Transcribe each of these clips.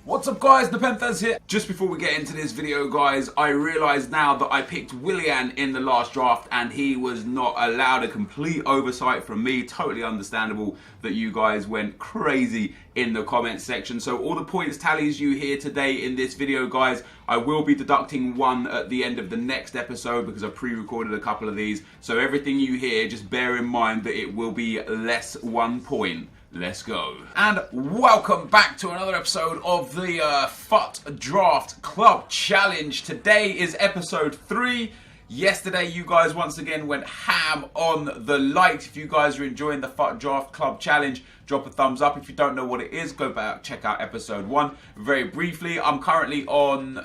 What's up guys, NepentheZ here. Just before we get into this video guys, I realise now that I picked Milan in the last draft and he was not allowed. A complete oversight from me. Totally understandable that you guys went crazy in the comments section. So all the points tallies you hear today in this video guys, I will be deducting one at the end of the next episode because I pre-recorded a couple of these. So everything you hear, just bear in mind that it will be less 1 point. Let's go. And welcome back to another episode of the FUT Draft Club Challenge. Today is episode 3. Yesterday you guys once again went ham on the likes. If you guys are enjoying the FUT Draft Club Challenge, drop a thumbs up. If you don't know what it is, go back, check out episode 1. Very briefly, I'm currently on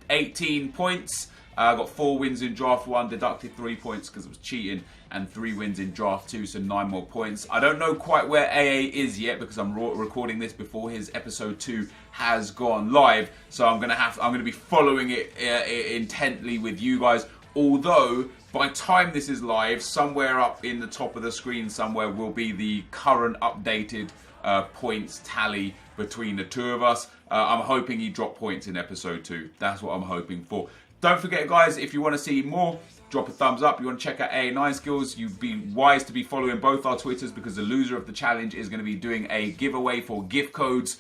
18 points. I got 4 wins in draft 1, deducted 3 points because it was cheating, and 3 wins in draft 2, so 9 more points. I don't know quite where AA is yet because I'm recording this before his episode 2 has gone live, so I'm gonna be following it intently with you guys. Although by time this is live, somewhere up in the top of the screen somewhere will be the current updated points tally between the two of us. I'm hoping he dropped points in episode 2. That's what I'm hoping for. Don't forget guys, if you want to see more, drop a thumbs up. You want to check out AA9 Skills, you'd be wise to be following both our Twitters because the loser of the challenge is going to be doing a giveaway for gift codes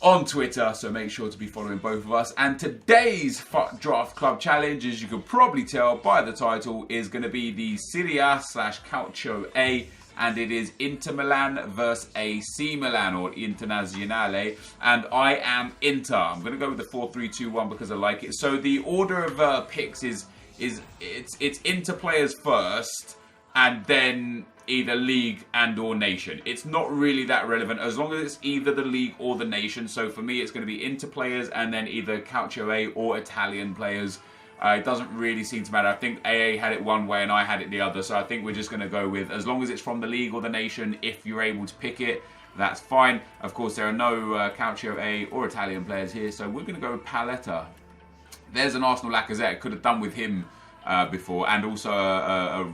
on Twitter, so make sure to be following both of us. And today's FUT Draft Club Challenge, as you can probably tell by the title, is going to be the Serie A/Calcio A, and it is Inter Milan versus AC Milan, or Internazionale, and I am Inter. I'm going to go with the 4-3-2-1 because I like it. So the order of picks is it's Inter players first, and then either league and or nation. It's not really that relevant as long as it's either the league or the nation. So for me, it's going to be Inter players and then either Calcio A or Italian players. It doesn't really seem to matter. I think AA had it one way and I had it the other. So I think we're just going to go with, as long as it's from the league or the nation, if you're able to pick it, that's fine. Of course, there are no Calcio A or Italian players here. So we're going to go with Paletta. There's an Arsenal Lacazette. Could have done with him before. And also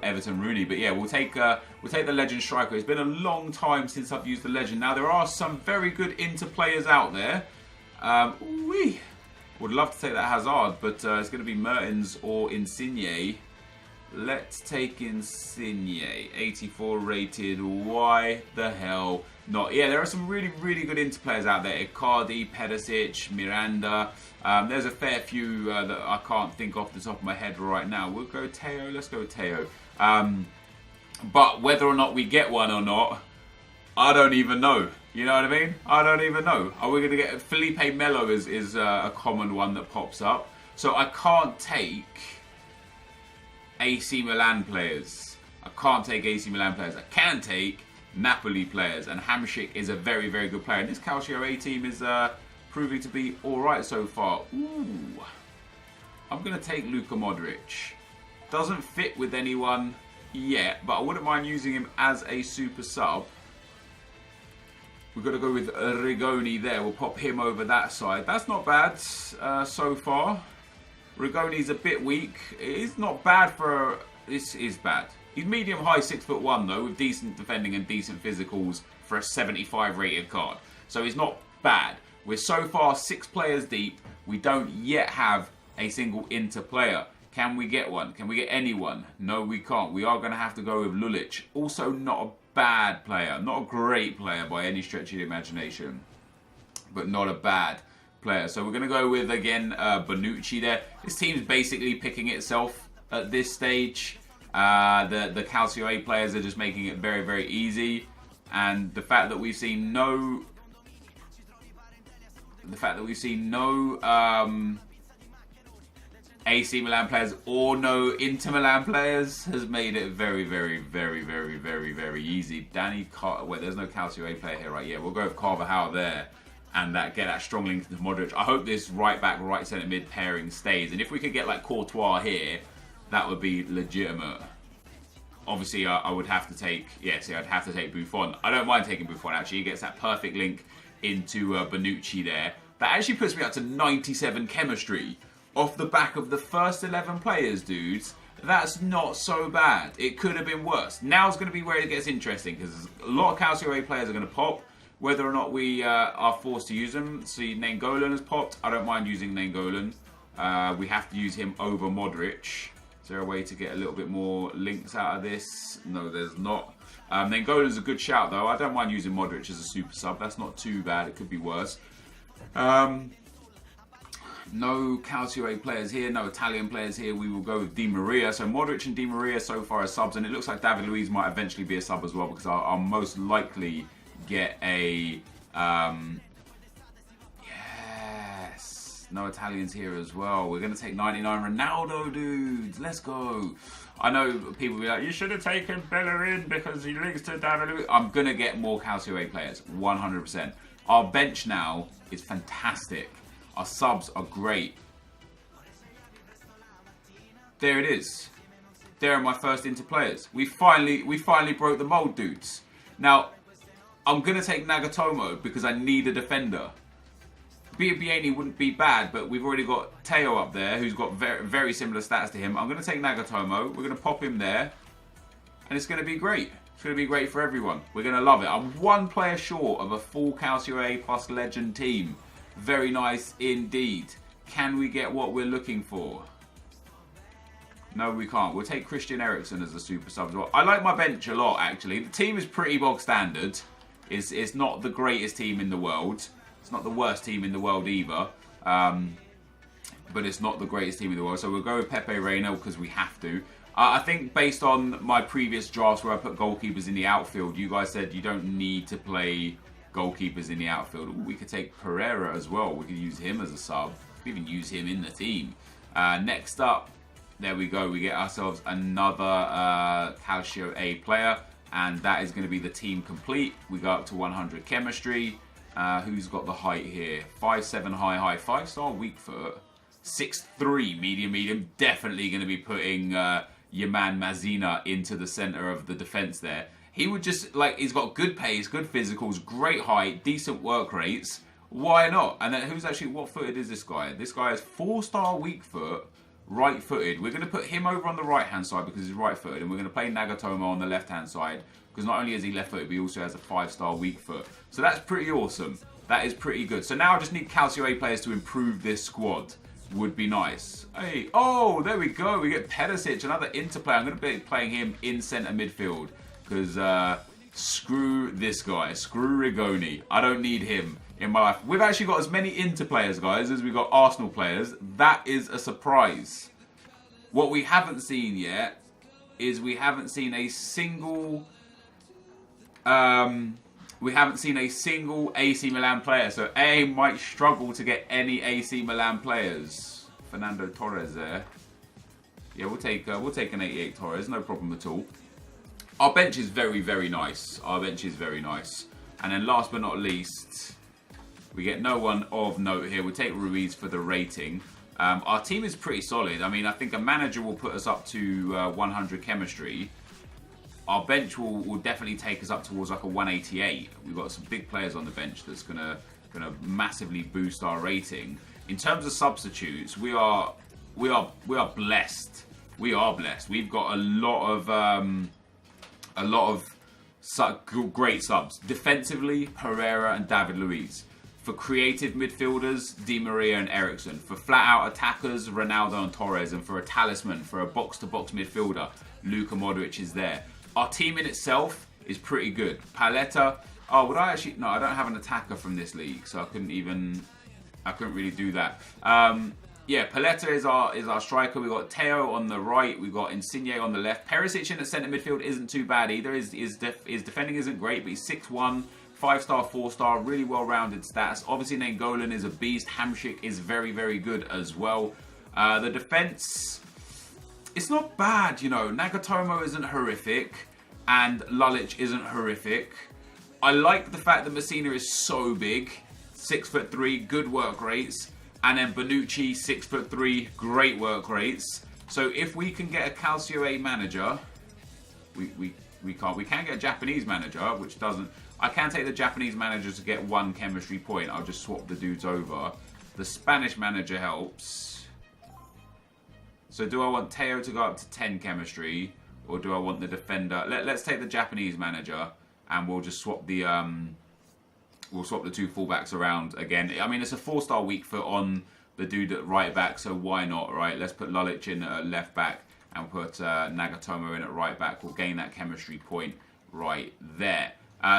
Everton Rooney. But yeah, we'll take the legend striker. It's been a long time since I've used the legend. Now, there are some very good Inter players out there. Would love to take that Hazard, but it's going to be Mertens or Insigne. Let's take Insigne. 84 rated. Why the hell not? Yeah, there are some really, really good Inter players out there. Icardi, Perisic, Miranda. There's a fair few that I can't think off the top of my head right now. We'll go Teo. Let's go Teo. But whether or not we get one or not, I don't even know. You know what I mean? I don't even know. Are we going to get Felipe Melo is a common one that pops up. So I can't take AC Milan players. I can't take AC Milan players. I can take Napoli players. And Hamšík is a very, very good player. And this Calcio A team is proving to be alright so far. Ooh. I'm going to take Luka Modric. Doesn't fit with anyone yet, but I wouldn't mind using him as a super sub. We've got to go with Rigoni there. We'll pop him over that side. That's not bad so far. Rigoni's a bit weak. It's not bad for... This is bad. He's medium-high, 6'1" though, with decent defending and decent physicals for a 75 rated card. So he's not bad. We're so far 6 players deep. We don't yet have a single Inter player. Can we get one? Can we get anyone? No, we can't. We are going to have to go with Lulic. Also not a bad player. Not a great player by any stretch of the imagination. But not a bad player. So we're going to go with, again, Bonucci there. This team's basically picking itself at this stage. The Calcio A players are just making it very, very easy. And the fact that we've seen no... AC Milan players or no Inter Milan players has made it very, very, very, very, very, very easy. Wait, there's no Calcio A player here, right? Yeah, we'll go with Carvajal there and get that strong link to Modric. I hope this right back, right centre mid pairing stays. And if we could get like Courtois here, that would be legitimate. Obviously, I would have to take, I'd have to take Buffon. I don't mind taking Buffon actually. He gets that perfect link into Bonucci there. That actually puts me up to 97 chemistry. Off the back of the first 11 players, dudes. That's not so bad. It could have been worse. Now's going to be where it gets interesting because a lot of Calcio A players are going to pop. whether or not we are forced to use them. See, Nainggolan has popped. I don't mind using Nainggolan. We have to use him over Modric. Is there a way to get a little bit more links out of this? No, there's not. Nainggolan's a good shout, though. I don't mind using Modric as a super sub. That's not too bad. It could be worse. No Calcio players here, no Italian players here. We will go with Di Maria. So Modric and Di Maria so far as subs, and it looks like David Luiz might eventually be a sub as well, because I'll most likely get a... yes, no Italians here as well. We're going to take 99 Ronaldo, dudes. Let's go. I know people will be like, you should have taken Bellerin because he links to David Luiz. I'm going to get more Calcio players, 100%. Our bench now is fantastic. Our subs are great. There it is. There are my first Inter players. We finally broke the mold, dudes. Now, I'm gonna take Nagatomo because I need a defender. Biabiany wouldn't be bad, but we've already got Teo up there, who's got very similar stats to him. I'm gonna take Nagatomo. We're gonna pop him there, and it's gonna be great. It's gonna be great for everyone. We're gonna love it. I'm one player short of a full Calcio A plus Legend team. Very nice indeed. Can we get what we're looking for? No, we can't. We'll take Christian Eriksen as a super sub as well. I like my bench a lot, actually. The team is pretty bog standard. It's not the greatest team in the world. It's not the worst team in the world either. But it's not the greatest team in the world. So we'll go with Pepe Reina because we have to. I think based on my previous drafts where I put goalkeepers in the outfield, you guys said you don't need to play goalkeepers in the outfield. Ooh, we could take Pereira as well. We could use him as a sub. We could even use him in the team. Next up, there we go. We get ourselves another Calcio A player, and that is going to be the team complete. We go up to 100 chemistry. Who's got the height here? 5'7" high, 5-star weak foot, 6'3" medium. Definitely going to be putting your man Mazina into the center of the defense there. He would just, like, he's got good pace, good physicals, great height, decent work rates. Why not? And then who's actually, what footed is this guy? This guy is 4-star weak foot, right footed. We're going to put him over on the right hand side because he's right footed. And we're going to play Nagatomo on the left hand side because not only is he left footed, but he also has a 5-star weak foot. So that's pretty awesome. That is pretty good. So now I just need Calcio A players to improve this squad. Would be nice. Hey, oh, there we go. We get NepentheZ, another Inter player. I'm going to be playing him in centre midfield. Because screw this guy, screw Rigoni. I don't need him in my life. We've actually got as many Inter players, guys, as we've got Arsenal players. That is a surprise. What we haven't seen yet is we haven't seen a single AC Milan player. So A might struggle to get any AC Milan players. Fernando Torres there. Yeah, we'll take an 88 Torres, no problem at all. Our bench is very nice. Our bench is very nice. And then last but not least, we get no one of note here. We'll take Ruiz for the rating. Our team is pretty solid. I mean, I think a manager will put us up to 100 chemistry. Our bench will definitely take us up towards like a 188. We've got some big players on the bench that's gonna massively boost our rating. In terms of substitutes, we are blessed. We are blessed. We've got a lot of great subs. Defensively, Pereira and David Luiz. For creative midfielders, Di Maria and Eriksen. For flat-out attackers, Ronaldo and Torres. And for a talisman, for a box-to-box midfielder, Luka Modric is there. Our team in itself is pretty good. Paletta. Oh, would I actually... No, I don't have an attacker from this league, so I couldn't really do that. Yeah, Paletta is our striker. We've got Teo on the right. We've got Insigne on the left. Perisic in the centre midfield isn't too bad either. His defending isn't great, but he's 6'1", 5-star, 4-star, really well-rounded stats. Obviously, Nainggolan is a beast. Hamšík is very good as well. The defence, it's not bad, you know. Nagatomo isn't horrific, and Lulic isn't horrific. I like the fact that Messina is so big, 6'3", good work rates. And then Bonucci, 6'3", great work rates. So if we can get a Calcio A manager, we can't. We can get a Japanese manager, which doesn't. I can take the Japanese manager to get 1 chemistry point. I'll just swap the dudes over. The Spanish manager helps. So do I want Teo to go up to 10 chemistry, or do I want the defender? Let's take the Japanese manager, and we'll just swap the We'll swap the two fullbacks around again. I mean, it's a 4-star weak foot on the dude at right back, so why not, right? Let's put Lulic in at left back and put Nagatomo in at right back. We'll gain that chemistry point right there.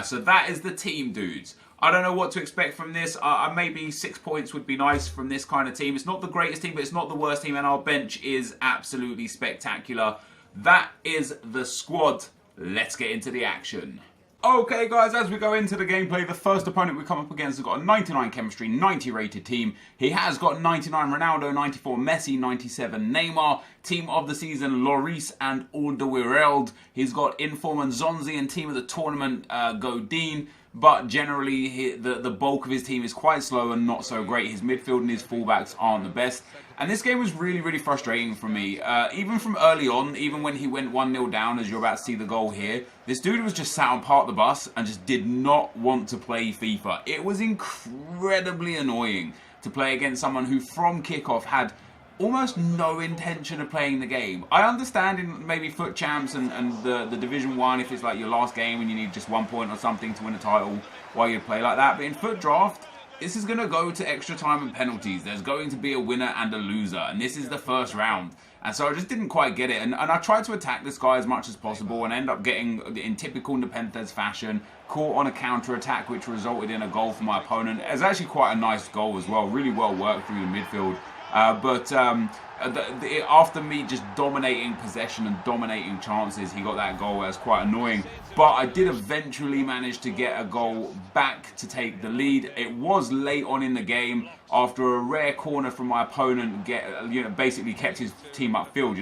So that is the team, dudes. I don't know what to expect from this. Maybe 6 points would be nice from this kind of team. It's not the greatest team, but it's not the worst team, and our bench is absolutely spectacular. That is the squad. Let's get into the action. Okay guys, as we go into the gameplay, the first opponent we come up against has got a 99 chemistry, 90 rated team. He has got 99 Ronaldo, 94 Messi, 97 Neymar, team of the season Lloris and Alderweireld. He's got Inform and Zonzi, and team of the tournament Godin. But generally, the bulk of his team is quite slow and not so great. His midfield and his fullbacks aren't the best. And this game was really, really frustrating for me. Even from early on, even when he went 1-0 down, as you're about to see the goal here, this dude was just sat on part of the bus and just did not want to play FIFA. It was incredibly annoying to play against someone who, from kickoff, had almost no intention of playing the game. I understand in maybe Foot Champs and the Division 1, if it's like your last game and you need just 1 point or something to win a title, why you'd play like that. But in Foot Draft, this is going to go to extra time and penalties. There's going to be a winner and a loser, and this is the first round. And so I just didn't quite get it. And I tried to attack this guy as much as possible and end up getting, in typical NepentheZ fashion, caught on a counter-attack, which resulted in a goal for my opponent. It was actually quite a nice goal as well. Really well worked through the midfield. After me just dominating possession and dominating chances, he got that goal. That was quite annoying. But I did eventually manage to get a goal back to take the lead. It was late on in the game after a rare corner from my opponent basically kept his team upfield.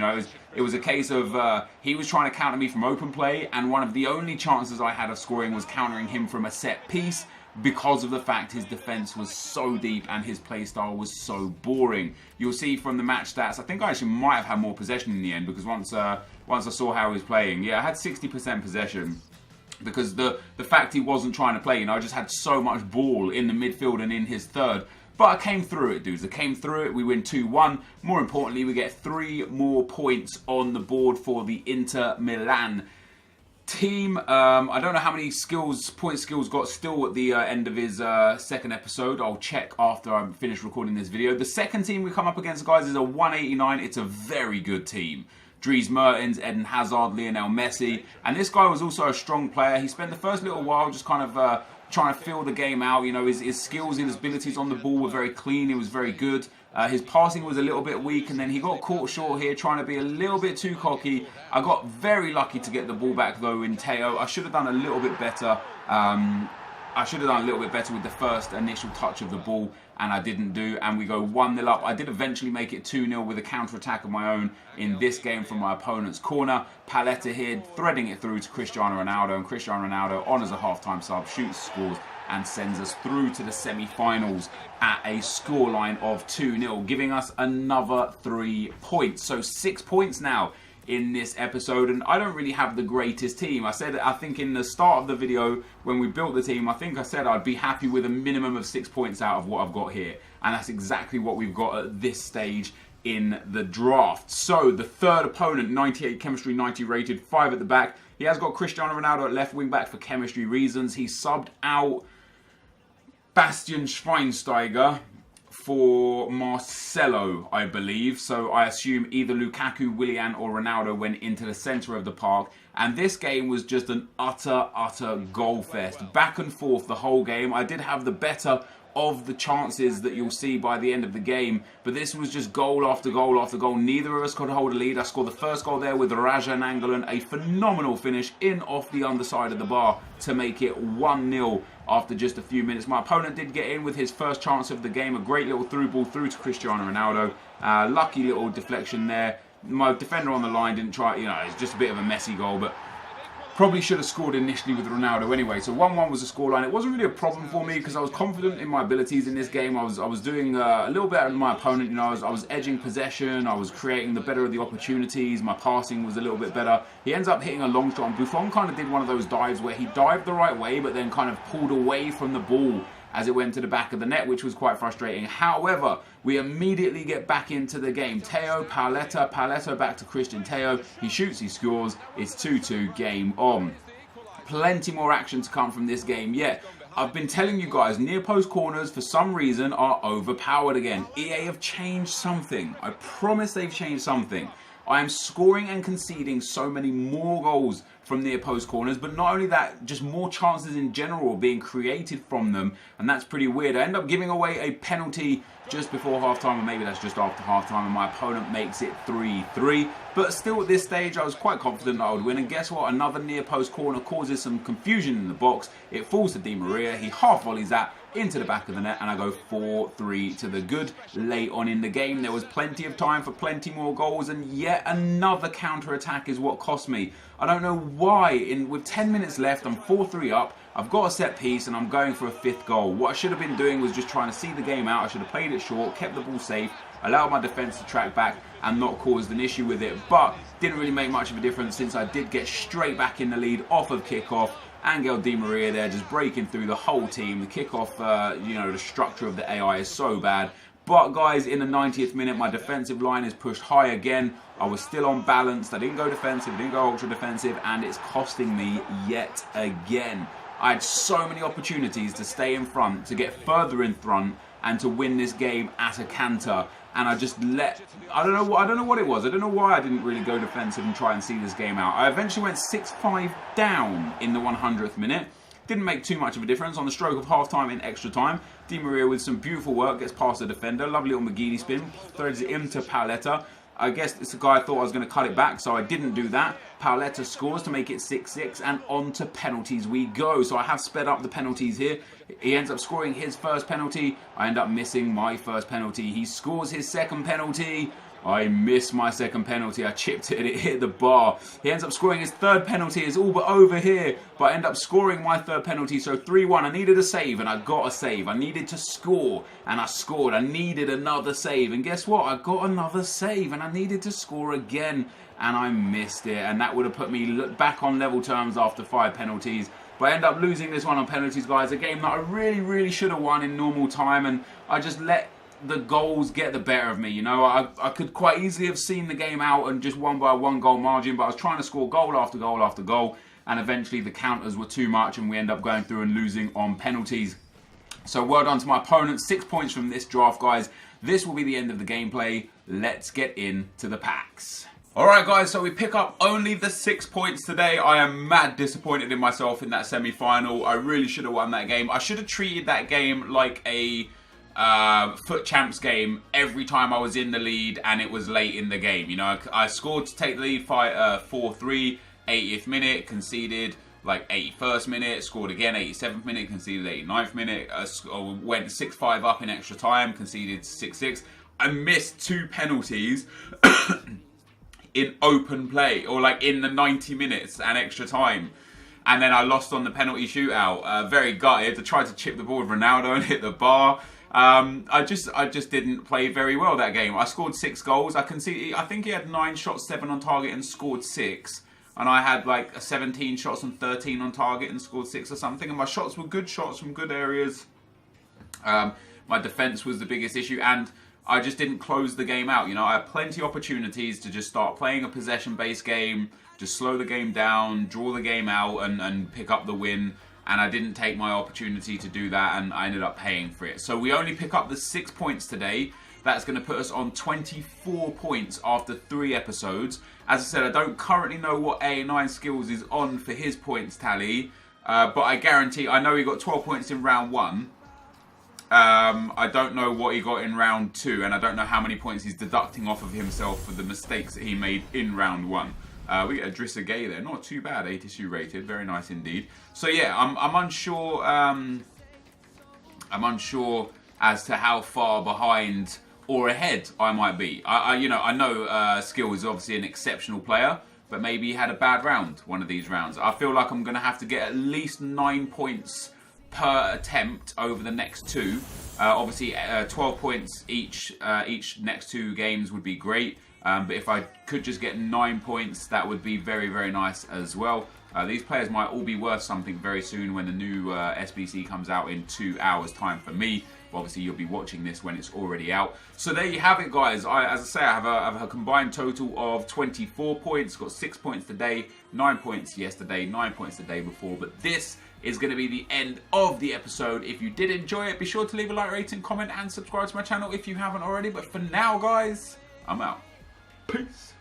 It was a case of he was trying to counter me from open play, and one of the only chances I had of scoring was countering him from a set piece, because of the fact his defense was so deep and his play style was so boring. You'll see from the match stats, I think I actually might have had more possession in the end, because once I saw how he was playing, yeah, I had 60% possession, because the fact he wasn't trying to play, I just had so much ball in the midfield and in his third. But I came through it, dudes. I came through it. We win 2-1. More importantly, we get 3 more points on the board for the Inter Milan team. I don't know how many point skills got still at the end of his second episode. I'll check after I'm finished recording this video. The second team we come up against, guys, is a 189. It's a very good team. Dries Mertens, Eden Hazard, Lionel Messi. And this guy was also a strong player. He spent the first little while just kind of trying to feel the game out. His skills and his abilities on the ball were very clean. He was very good. His passing was a little bit weak, and then he got caught short here, trying to be a little bit too cocky. I got very lucky to get the ball back, though, in Teo. I should have done a little bit better. With the first initial touch of the ball, and I didn't do. And we go 1-0 up. I did eventually make it 2-0 with a counter-attack of my own in this game from my opponent's corner. Paletta here, threading it through to Cristiano Ronaldo, and Cristiano Ronaldo, on as a half-time sub, shoots, scores, and sends us through to the semi-finals at a scoreline of 2-0, giving us another 3 points. So 6 points now in this episode, and I don't really have the greatest team. I think in the start of the video when we built the team, I think I said I'd be happy with a minimum of 6 points out of what I've got here, and that's exactly what we've got at this stage in the draft. So the third opponent, 98 chemistry, 90 rated, 5 at the back. He has got Cristiano Ronaldo at left wing back for chemistry reasons. He subbed out Bastian Schweinsteiger for Marcelo, I believe. So I assume either Lukaku, Willian or Ronaldo went into the centre of the park. And this game was just an utter goal fest. Back and forth the whole game. I did have the better of the chances that you'll see by the end of the game, but this was just goal after goal after goal. Neither of us could hold a lead. I scored the first goal there with Raja Nangolan, a phenomenal finish in off the underside of the bar to make it 1-0 after just a few minutes. My opponent did get in with his first chance of the game, a great little through ball through to Cristiano Ronaldo. Lucky little deflection there. My defender on the line didn't try, it's just a bit of a messy goal, but probably should have scored initially with Ronaldo anyway. So 1-1 was the scoreline. It wasn't really a problem for me because I was confident in my abilities in this game. I was doing a little better than my opponent. I was edging possession. I was creating the better of the opportunities. My passing was a little bit better. He ends up hitting a long shot. And Buffon kind of did one of those dives where he dived the right way, but then kind of pulled away from the ball as it went to the back of the net, which was quite frustrating. However, we immediately get back into the game. Teo, Paletta back to Christian Teo. He shoots, he scores. It's 2-2, game on. Plenty more action to come from this game yet. I've been telling you guys, near post corners for some reason are overpowered again. EA have changed something. I promise they've changed something. I am scoring and conceding so many more goals from near post corners, but not only that, just more chances in general being created from them, and that's pretty weird. I end up giving away a penalty just before half-time, or maybe that's just after half-time, and my opponent makes it 3-3. But still at this stage, I was quite confident that I would win, and guess what? Another near post corner causes some confusion in the box. It falls to Di Maria, he half volleys that into the back of the net, and I go 4-3 to the good. Late on in the game, there was plenty of time for plenty more goals, and yet another counter-attack is what cost me. I don't know why. With 10 minutes left, I'm 4-3 up. I've got a set piece and I'm going for a 5th goal. What I should have been doing was just trying to see the game out. I should have played it short, kept the ball safe, allowed my defence to track back and not caused an issue with it. But didn't really make much of a difference since I did get straight back in the lead off of kickoff. Angel Di Maria there just breaking through the whole team. The kickoff, the structure of the AI is so bad. But guys, in the 90th minute, my defensive line is pushed high again. I was still on balance. I didn't go defensive, I didn't go ultra defensive, and it's costing me yet again. I had so many opportunities to stay in front, to get further in front, and to win this game at a canter. And I just I don't know what it was. I don't know why I didn't really go defensive and try and see this game out. I eventually went 6-5 down in the 100th minute. Didn't make too much of a difference. On the stroke of half-time in extra time, Di Maria with some beautiful work gets past the defender. Lovely little McGeady spin. Throws it into Paoletta. I guess it's the guy thought I was going to cut it back, so I didn't do that. Paoletta scores to make it 6-6, and on to penalties we go. So I have sped up the penalties here. He ends up scoring his first penalty. I end up missing my first penalty. He scores his second penalty. I missed my second penalty. I chipped it, it hit the bar. He ends up scoring his third penalty. It's all but over here, but I end up scoring my third penalty. So 3-1. I needed a save, and I got a save. I needed to score, and I scored. I needed another save, and guess what? I got another save, and I needed to score again, and I missed it. And that would have put me back on level terms after 5 penalties. But I end up losing this one on penalties, guys. A game that I really should have won in normal time, and I just let the goals get the better of me. You know, I could quite easily have seen the game out and just won by a 1-goal margin, but I was trying to score goal after goal after goal, and eventually the counters were too much and we end up going through and losing on penalties. So well done to my opponent. 6 points from this draft, guys. This will be the end of the gameplay. Let's get into the packs. Alright guys, so we pick up only the 6 points today. I am mad disappointed in myself in that semi-final. I really should have won that game. I should have treated that game like a foot champs game every time I was in the lead and it was late in the game. You know, I scored to take the lead 4-3, 80th minute, conceded like 81st minute, scored again 87th minute, conceded 89th minute, went 6-5 up in extra time, conceded 6-6. I missed 2 penalties in open play, or like in the 90 minutes and extra time. And then I lost on the penalty shootout. Very gutted. I tried to chip the ball with Ronaldo and hit the bar. I just didn't play very well that game. I scored 6 goals. I think he had 9 shots, 7 on target, and scored 6. And I had like 17 shots and 13 on target and scored 6 or something. And my shots were good shots from good areas. My defence was the biggest issue, and I just didn't close the game out. You know, I had plenty of opportunities to just start playing a possession-based game, just slow the game down, draw the game out, and pick up the win. And I didn't take my opportunity to do that, and I ended up paying for it. So we only pick up the 6 points today. That's going to put us on 24 points after 3 episodes. As I said, I don't currently know what A9 Skills is on for his points tally. But I guarantee, I know he got 12 points in round 1. I don't know what he got in round 2, and I don't know how many points he's deducting off of himself for the mistakes that he made in round 1. We get a Drissa Gay there, not too bad, 82 rated, very nice indeed. So yeah, I'm unsure. I'm unsure as to how far behind or ahead I might be. I know Skill is obviously an exceptional player, but maybe he had a bad round one of these rounds. I feel like I'm going to have to get at least 9 points per attempt over the next 2. Obviously, 12 points each next 2 games would be great. But if I could just get 9 points, that would be very, very nice as well. These players might all be worth something very soon when the new SBC comes out in 2 hours' time for me. But obviously, you'll be watching this when it's already out. So there you have it, guys. As I say, I have a combined total of 24 points. Got 6 points today, 9 points yesterday, 9 points the day before. But this is going to be the end of the episode. If you did enjoy it, be sure to leave a like, rating, comment, and subscribe to my channel if you haven't already. But for now, guys, I'm out. Peace.